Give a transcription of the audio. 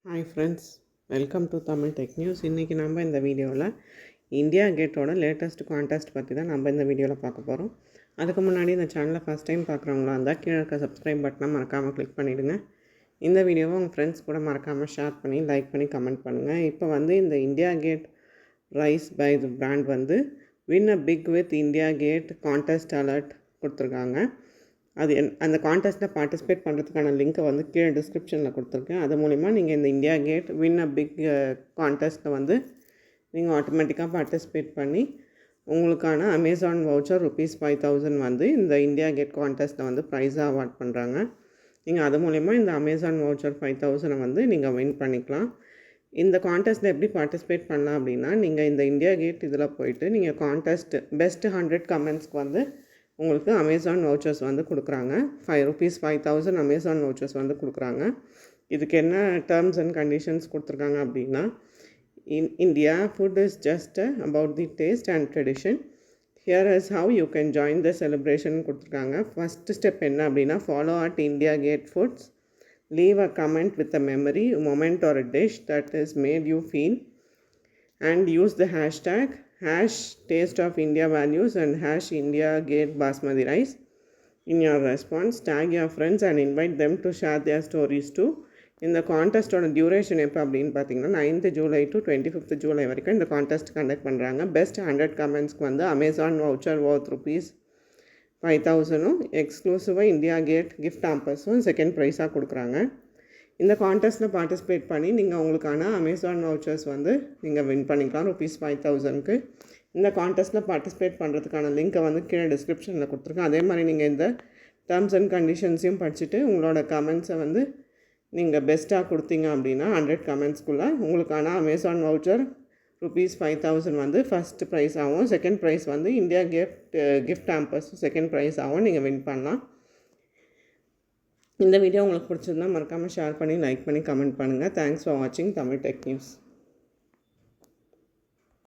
Hi friends, welcome to Tamil tech news. இன்றைக்கி நம்ம இந்த வீடியோவில் இந்தியா கேட்டோட லேட்டஸ்ட் கான்டெஸ்ட் பற்றி தான் நம்ம இந்த வீடியோவில் பார்க்க போகிறோம். அதுக்கு முன்னாடி இந்த சேனலை ஃபஸ்ட் டைம் பார்க்குறவங்களா இருந்தால் கீழே இருக்க சப்ஸ்கிரைப் பட்டனை மறக்காமல் கிளிக் பண்ணிவிடுங்க. இந்த வீடியோவை உங்கள் ஃப்ரெண்ட்ஸ் கூட மறக்காமல் ஷேர் பண்ணி லைக் பண்ணி கமெண்ட் பண்ணுங்கள். இப்போ இந்த India Gate rice by the brand win a pic with India Gate contest alert கொடுத்துருக்காங்க. அந்த கான்டெஸ்ட்டில் பார்ட்டிசிபேட் பண்ணுறதுக்கான லிங்க்கை கீழே டிஸ்கிரிப்ஷனில் கொடுத்துருக்கேன். அது மூலிமா நீங்கள் இந்த India gate win a big கான்டெஸ்ட்டில் நீங்கள் ஆட்டோமேட்டிக்காக பார்ட்டிசிபேட் பண்ணி உங்களுக்கான அமேசான் வவுச்சர் ₹5,000 இந்த இந்தியா கேட் கான்டெஸ்ட்டில் ப்ரைஸாக அவார்ட் பண்ணுறாங்க. நீங்கள் அது மூலிமா இந்த அமேசான் வவுச்சர் 5,000 நீங்கள் வின் பண்ணிக்கலாம். இந்த கான்டெஸ்ட்டில் எப்படி பார்ட்டிசிபேட் பண்ணலாம் அப்படின்னா, நீங்கள் இந்த இந்தியா கேட் இதில் போயிட்டு நீங்கள் கான்டெஸ்ட் பெஸ்ட் 100 கமெண்ட்ஸ்க்கு உங்களுக்கு அமேசான் வவுச்சர்ஸ் கொடுக்குறாங்க. ₹5,000 அமேசான் வவுச்சர்ஸ் கொடுக்குறாங்க. இதுக்கு என்ன டேர்ம்ஸ் அண்ட் கண்டிஷன்ஸ் கொடுத்துருக்காங்க அப்படின்னா, India food is just about the taste and tradition. Here is how you can join the celebration கொடுத்துருக்காங்க. ஃபஸ்ட்டு ஸ்டெப் என்ன அப்படின்னா, follow at India Gate foods, leave a comment with a memory, moment or a dish that has made you feel, and use the hashtag #taste of India values and #India Gate Basmati rice. In your response, tag your friends and invite them to share their stories too. இந்த கான்டெஸ்ட்டோட duration எப்போ அப்படின்னு பார்த்தீங்கன்னா 9th July to 25th July வரைக்கும் இந்த contest conduct பண்ணுறாங்க. Best 100 கமெண்ட்ஸ்க்கு Amazon voucher worth ₹5,000 எக்ஸ்க்ளூசிவாக India gate gift ஆம்பர்ஸும் second ப்ரைஸாக கொடுக்குறாங்க. இந்த கான்டெஸ்ட்டில் பார்ட்டிசிபேட் பண்ணி நீங்கள் உங்களுக்கான அமேசான் வவுச்சர்ஸ் நீங்கள் வின் பண்ணிக்கலாம் ₹5,000க்கு. இந்த கான்டெஸ்ட்டில் பார்ட்டிசிபேட் பண்ணுறதுக்கான லிங்க்கை கீழே டிஸ்கிரிப்ஷனில் கொடுத்துருக்கேன். அதே மாதிரி நீங்கள் இந்த டேர்ம்ஸ் அண்ட் கண்டிஷன்ஸையும் படிச்சுட்டு உங்களோட கமெண்ட்ஸை நீங்கள் பெஸ்ட்டாக கொடுத்தீங்க அப்படின்னா 100 கமெண்ட்ஸ்க்குள்ளே உங்களுக்கான அமேசான் வவுச்சர் ₹5,000 ஃபஸ்ட் ப்ரைஸ் ஆகும். Second prize India gift hampers second prize ஆகும். நீங்கள் வின் பண்ணலாம். இந்த வீடியோ உங்களுக்கு பிடிச்சிருந்தா மறக்காமல் ஷேர் பண்ணி லைக் பண்ணி கமெண்ட் பண்ணுங்கள். தேங்க்ஸ் ஃபார் வாட்சிங் தமிழ் டெக் நியூஸ்.